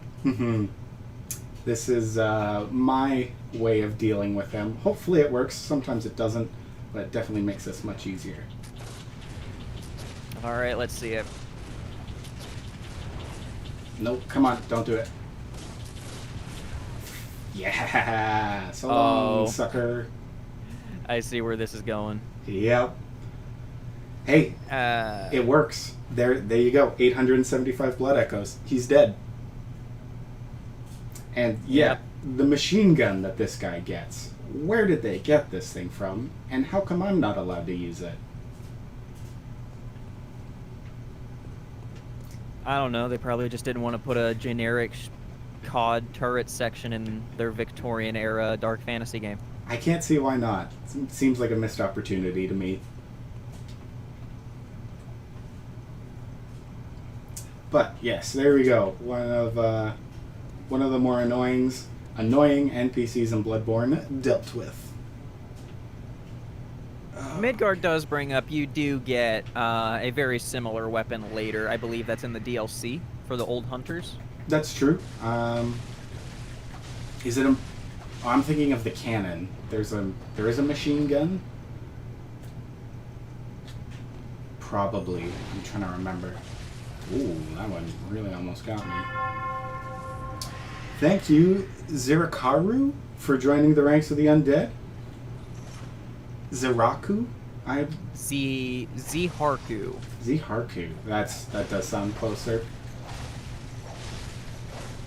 This is my way of dealing with them. Hopefully it works. Sometimes it doesn't, but it definitely makes this much easier. All right, let's see it. Nope, come on, don't do it. Yeah, so long, sucker. I see where this is going. Yep. Hey, it works. There you go. 875 blood echoes. He's dead. And yeah, the machine gun that this guy gets. Where did they get this thing from? And how come I'm not allowed to use it? I don't know. They probably just didn't want to put a generic COD turret section in their Victorian era dark fantasy game. I can't see why not. It seems like a missed opportunity to me. But yes, there we go. One of the more annoying NPCs in Bloodborne dealt with. Midgard does bring up you do get a very similar weapon later. I believe that's in the DLC for the old hunters. That's true. Is it a? I'm thinking of the cannon. There is a machine gun. Probably. I'm trying to remember. Ooh, that one really almost got me. Thank you, Zirakaru, for joining the ranks of the undead. Ziraku? Ziharku. Ziharku. That does sound closer.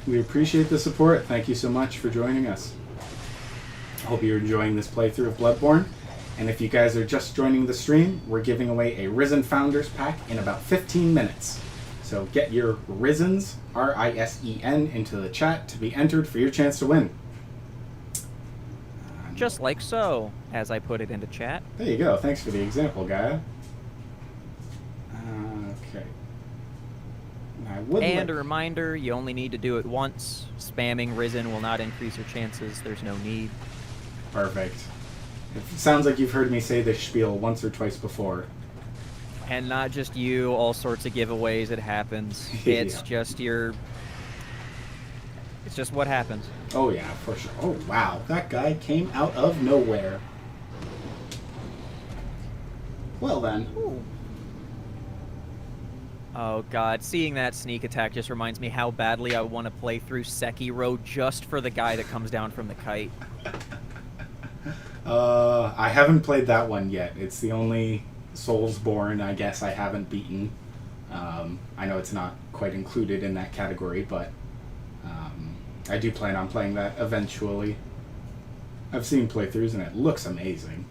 We appreciate the support. Thank you so much for joining us. I hope you're enjoying this playthrough of Bloodborne. And if you guys are just joining the stream, we're giving away a Risen Founders Pack in about 15 minutes. So get your Risens, R-I-S-E-N, into the chat to be entered for your chance to win. Just like so, as I put it into chat. There you go. Thanks for the example, Gaia. Okay. And a reminder, you only need to do it once. Spamming Risen will not increase your chances. There's no need. Perfect. It sounds like you've heard me say this spiel once or twice before. And not just you, all sorts of giveaways, it happens. It's just your... It's just what happens. Oh yeah, for sure. Oh wow, that guy came out of nowhere. Well then. Ooh. Oh god, seeing that sneak attack just reminds me how badly I want to play through Sekiro just for the guy that comes down from the kite. I haven't played that one yet. It's the only Soulsborne I guess I haven't beaten. I know it's not quite included in that category, but I do plan on playing that eventually. I've seen playthroughs and it looks amazing.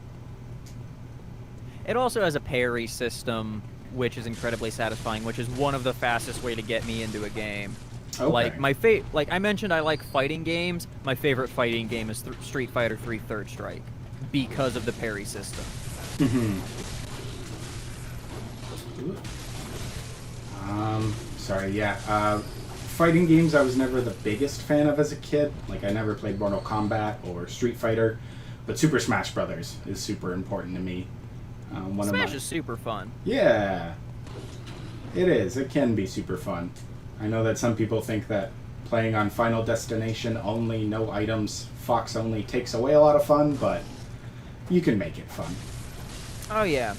It also has a parry system, which is incredibly satisfying, which is one of the fastest way to get me into a game. Okay. Like I mentioned, I like fighting games. My favorite fighting game is Street Fighter 3 Third Strike because of the parry system. Sorry, yeah. Fighting games I was never the biggest fan of as a kid. Like, I never played Mortal Kombat or Street Fighter, but Super Smash Brothers is super important to me. Smash is super fun. Yeah, it is. It can be super fun. I know that some people think that playing on Final Destination only, no items, Fox only takes away a lot of fun, but you can make it fun. Oh yeah,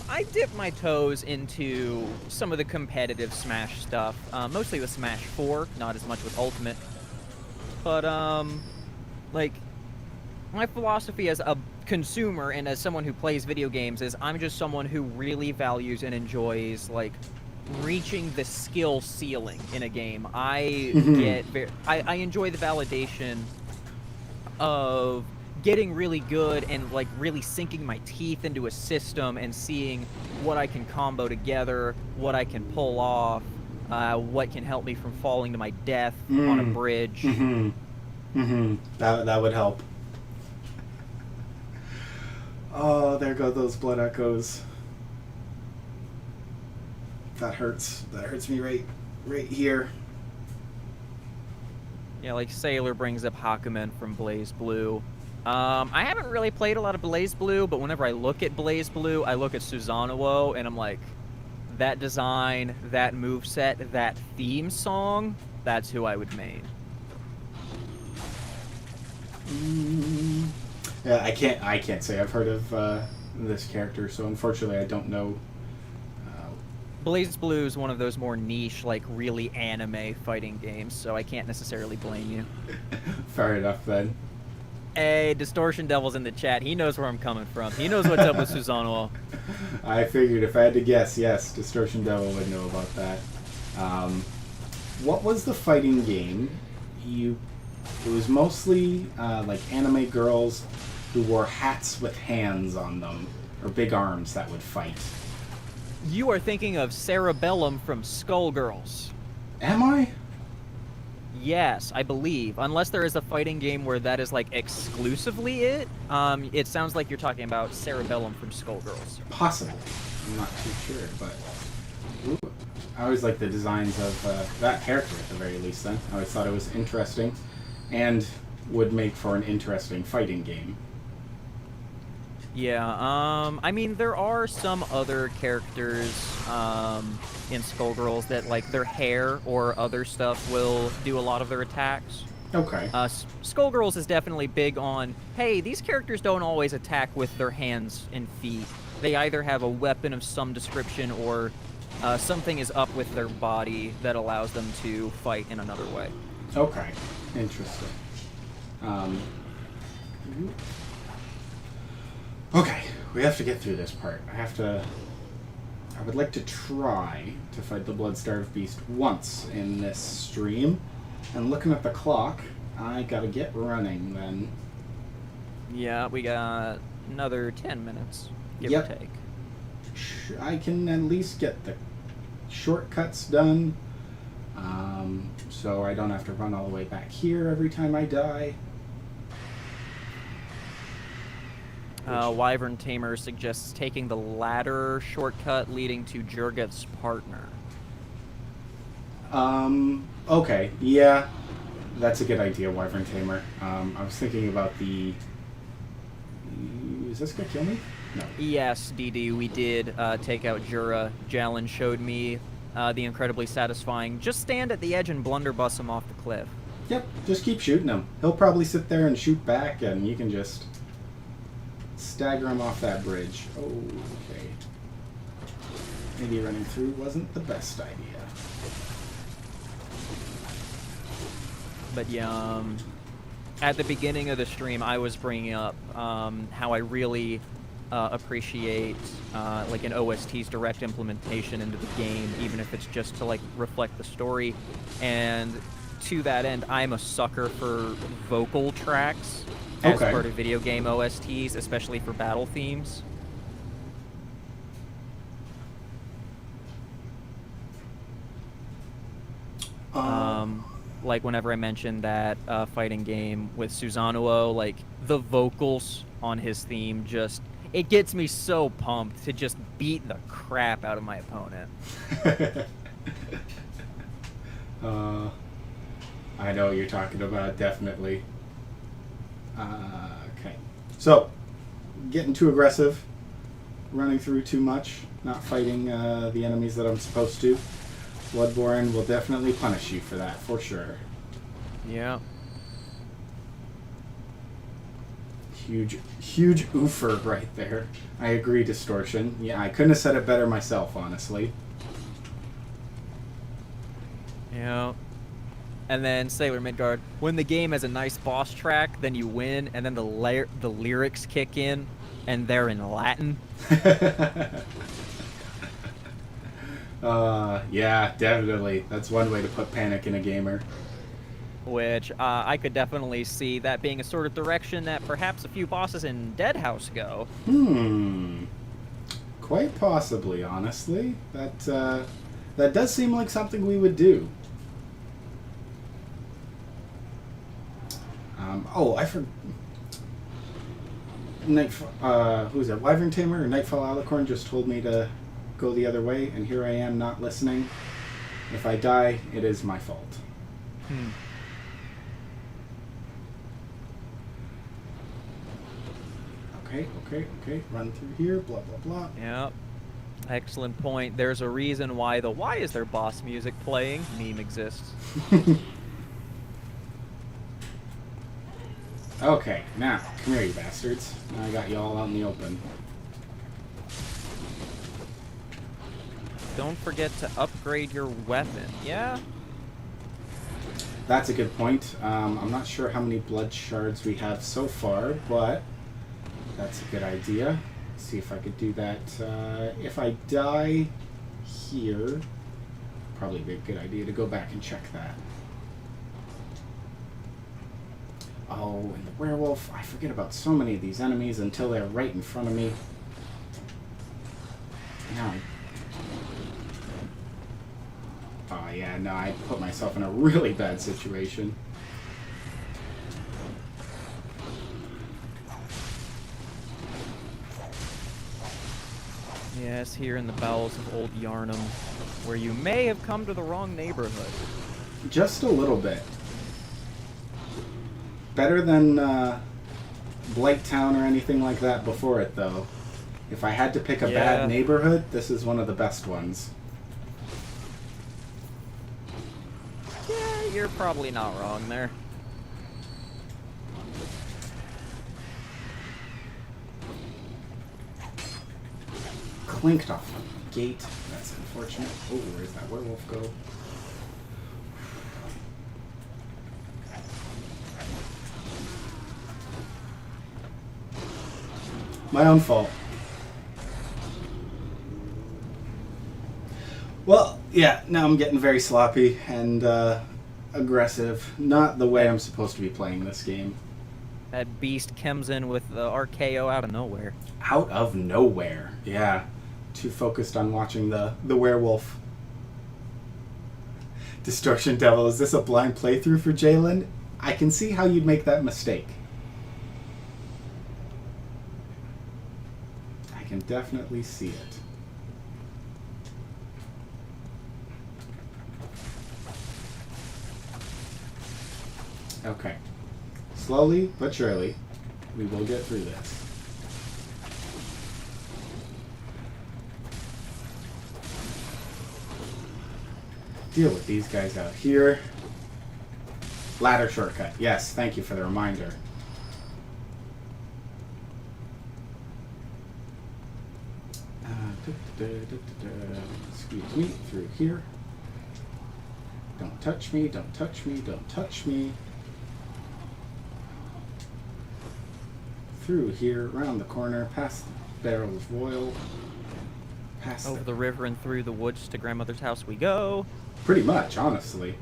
I dip my toes into some of the competitive Smash stuff, mostly with Smash 4, not as much with Ultimate. But, like, my philosophy as a consumer and as someone who plays video games is I'm just someone who really values and enjoys, like, reaching the skill ceiling in a game. I enjoy the validation of getting really good and like really sinking my teeth into a system and seeing what I can combo together, what I can pull off, what can help me from falling to my death on a bridge. That would help. Oh, there go those blood echoes. That hurts. That hurts me right here. Yeah, like Sailor brings up Hakumen from Blaze Blue. I haven't really played a lot of Blaze Blue, but whenever I look at Blaze Blue, I look at Susanoo, and I'm like, that design, that moveset, that theme song, that's who I would main. Yeah, I can't say I've heard of this character, so unfortunately I don't know. Blaze Blue is one of those more niche, like really anime fighting games, so I can't necessarily blame you. Fair enough then. Hey, Distortion Devil's in the chat. He knows where I'm coming from. He knows what's up with Susanoo. I figured if I had to guess, yes, Distortion Devil would know about that. What was the fighting game? It was mostly like anime girls who wore hats with hands on them, or big arms that would fight. You are thinking of Cerebellum from Skullgirls. Am I? Yes, I believe. Unless there is a fighting game where that is like exclusively it. It sounds like you're talking about Cerebellum from Skullgirls. Possibly. I'm not too sure, but Ooh. I always like the designs of that character at the very least then. I always thought it was interesting and would make for an interesting fighting game. Yeah, I mean, there are some other characters in Skullgirls that, like, their hair or other stuff will do a lot of their attacks. Okay. Skullgirls is definitely big on, hey, these characters don't always attack with their hands and feet. They either have a weapon of some description or something is up with their body that allows them to fight in another way. Okay. Interesting. Okay, we have to get through this part. I would like to try to fight the Blood-Starved Beast once in this stream. And looking at the clock, I gotta get running then. Yeah, we got another 10 minutes, give Yep. or take. I can at least get the shortcuts done, so I don't have to run all the way back here every time I die. Wyvern Tamer suggests taking the ladder shortcut leading to Jurgith's partner. Okay, yeah, that's a good idea, Wyvern Tamer. I was thinking about the... Is this gonna kill me? No. Yes, DD, we did take out Jura. Jalen showed me the incredibly satisfying, just stand at the edge and blunderbuss him off the cliff. Yep, just keep shooting him. He'll probably sit there and shoot back, and you can just stagger him off that bridge. Okay. Maybe running through wasn't the best idea. But yeah, at the beginning of the stream, I was bringing up how I really appreciate like an OST's direct implementation into the game, even if it's just to like reflect the story. And to that end, I'm a sucker for vocal tracks as part of video game OSTs, especially for battle themes. Like whenever I mentioned that fighting game with Susanoo, like the vocals on his theme just, it gets me so pumped to just beat the crap out of my opponent. I know what you're talking about, definitely. Okay. So, getting too aggressive, running through too much, not fighting the enemies that I'm supposed to. Bloodborne will definitely punish you for that, for sure. Yeah. Huge oofer right there. I agree, Distortion. Yeah, I couldn't have said it better myself, honestly. Yeah. And then Sailor Midgard, when the game has a nice boss track, then you win, and then the lyrics kick in, and they're in Latin. Yeah, definitely. That's one way to put panic in a gamer. Which I could definitely see that being a sort of direction that perhaps a few bosses in Deadhouse go. Quite possibly, honestly. That does seem like something we would do. I forgot. Who's that? Wyvern Tamer or Nightfall Alicorn just told me to go the other way, and here I am not listening. If I die, it is my fault. Okay. Run through here, blah, blah, blah. Yep. Excellent point. There's a reason why the "Why is there boss music playing?" meme exists. Okay, now, come here, you bastards. Now I got you all out in the open. Don't forget to upgrade your weapon. Yeah? That's a good point. I'm not sure how many blood shards we have so far, but that's a good idea. Let's see if I could do that. If I die here, probably be a good idea to go back and check that. Oh, and the werewolf. I forget about so many of these enemies until they're right in front of me. Now oh yeah, no, I put myself in a really bad situation. Yes, here in the bowels of old Yarnum. where you may have come to the wrong neighborhood. Just a little bit. Better than Blight Town or anything like that before it, though. If I had to pick a bad neighborhood, this is one of the best ones. Yeah, you're probably not wrong there. Clinked off the gate. That's unfortunate. Oh, where's that werewolf go? My own fault. Well, yeah, now I'm getting very sloppy and aggressive. Not the way I'm supposed to be playing this game. That beast comes in with the RKO out of nowhere. Out of nowhere, yeah. Too focused on watching the werewolf. Destruction Devil, is this a blind playthrough for Jalen? I can see how you'd make that mistake. I can definitely see it. Okay. Slowly but surely, we will get through this. Deal with these guys out here. Ladder shortcut. Yes, thank you for the reminder. Excuse me, through here. Don't touch me, don't touch me, don't touch me. Through here, around the corner, past the barrel of oil. Past Over the river and through the woods to grandmother's house we go. Pretty much, honestly.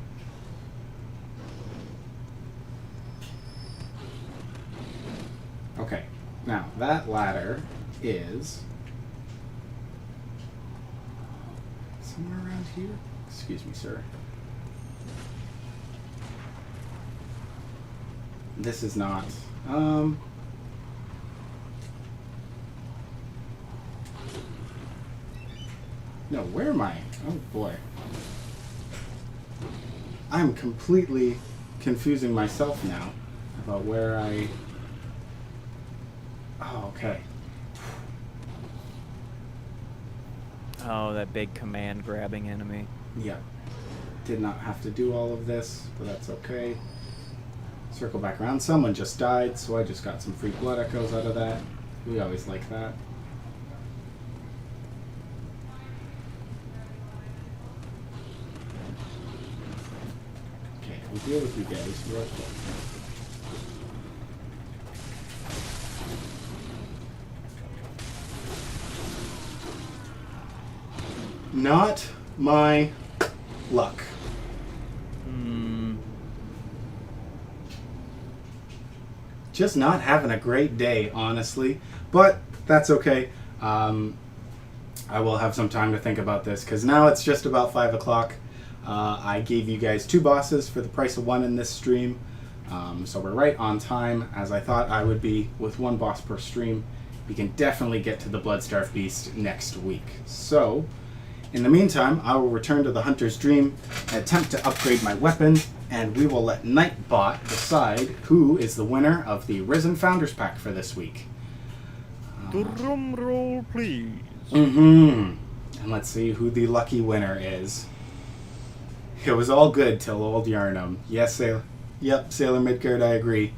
Okay, now that ladder is somewhere around here. Excuse me, sir. This is not. No, where am I? Oh boy. I'm completely confusing myself now about where I... Oh, okay. Oh, that big command grabbing enemy. Yeah. Did not have to do all of this, but that's okay. Circle back around. Someone just died, so I just got some free blood echoes out of that. We always like that. Okay, we'll deal with you guys real quick. Not my luck. Just not having a great day, honestly. But that's okay. I will have some time to think about this, because now it's just about 5 o'clock. I gave you guys 2 bosses for the price of 1 in this stream. So we're right on time, as I thought I would be, with 1 boss per stream. We can definitely get to the Bloodstarved Beast next week. So, in the meantime, I will return to the Hunter's Dream and attempt to upgrade my weapon, and we will let Nightbot decide who is the winner of the Risen Founders Pack for this week. Drum roll, please. And let's see who the lucky winner is. It was all good till old Yarnum. Yes, Sailor. Yep, Sailor Midgard, I agree.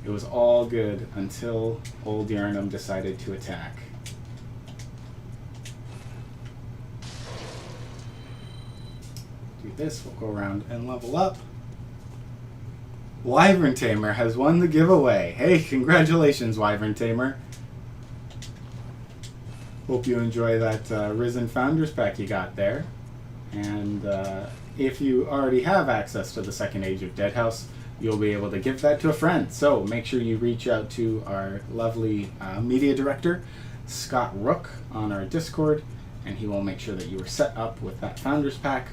It was all good until old Yarnum decided to attack. Do this, we'll go around and level up. Wyvern Tamer has won the giveaway. Hey, congratulations, Wyvern Tamer. Hope you enjoy that Risen Founders Pack you got there. And if you already have access to the Second Age of Deadhouse, you'll be able to give that to a friend. So make sure you reach out to our lovely media director, Scott Rook, on our Discord, and he will make sure that you are set up with that Founders Pack,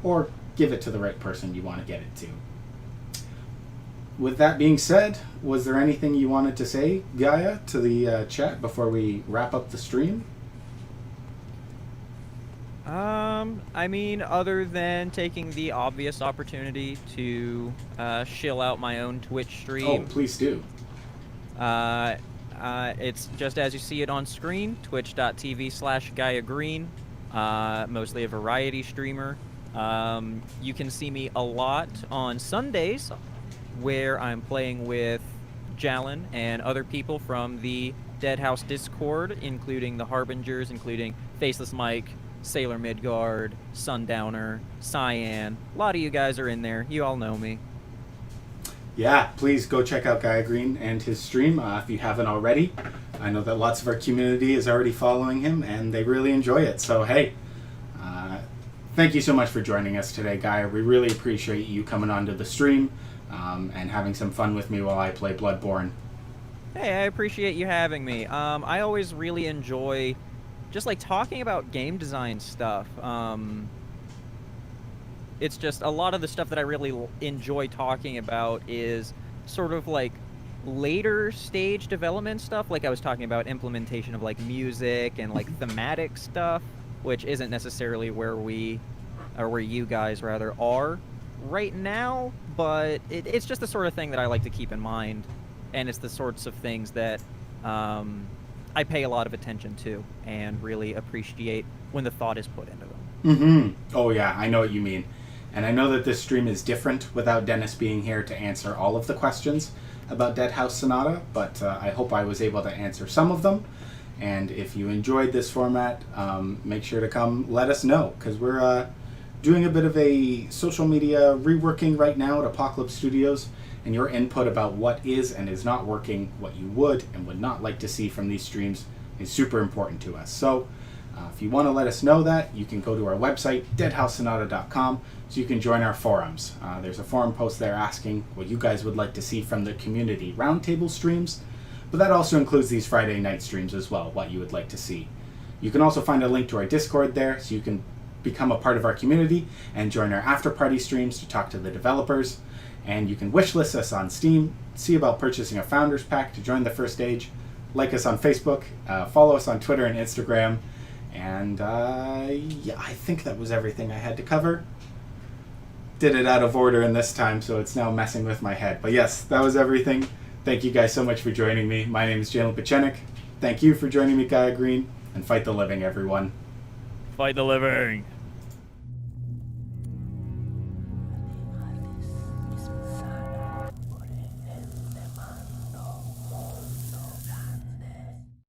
or give it to the right person you want to get it to. With that being said, was there anything you wanted to say, Gaia, to the chat before we wrap up the stream? I mean, other than taking the obvious opportunity to shill out my own Twitch Oh, stream, please do. it's just as you see it on screen, twitch.tv/GaiaGreen, mostly a variety streamer. You can see me a lot on Sundays, where I'm playing with Jalen and other people from the Dead House Discord, including the Harbingers, including Faceless Mike, Sailor Midgard, Sundowner, Cyan. A lot of you guys are in there. You all know me. Yeah, please go check out Gaia Green and his stream if you haven't already. I know that lots of our community is already following him, and they really enjoy it. So, hey, thank you so much for joining us today, Gaia. We really appreciate you coming onto the stream and having some fun with me while I play Bloodborne. Hey, I appreciate you having me. I always really enjoy just like talking about game design stuff. It's just a lot of the stuff that I really enjoy talking about is sort of like later stage development stuff. Like I was talking about implementation of like music and like thematic stuff, which isn't necessarily where we, or where you guys rather, are right now, but it's just the sort of thing that I like to keep in mind, and it's the sorts of things that I pay a lot of attention to and really appreciate when the thought is put into them. Mm-hmm. Oh, yeah, I know what you mean. And I know that this stream is different without Dennis being here to answer all of the questions about Dead House Sonata, but I hope I was able to answer some of them. And if you enjoyed this format, make sure to come let us know, because we're doing a bit of a social media reworking right now at Apocalypse Studios, and your input about what is and is not working, what you would and would not like to see from these streams is super important to us. So if you want to let us know that, you can go to our website, deadhousesonata.com, so you can join our forums. There's a forum post there asking what you guys would like to see from the community roundtable streams, but that also includes these Friday night streams as well, what you would like to see. You can also find a link to our Discord there, so you can become a part of our community and join our after party streams to talk to the developers. And you can wishlist us on Steam, see about purchasing a Founders Pack to join the first stage, like us on Facebook, follow us on Twitter and Instagram, and yeah, I think that was everything I had to cover. Did it out of order in this time, so it's now messing with my head. But yes, that was everything. Thank you guys so much for joining me. My name is Jalen Pachenik. Thank you for joining me, Gaia Green, and fight the living, everyone. Fight the living!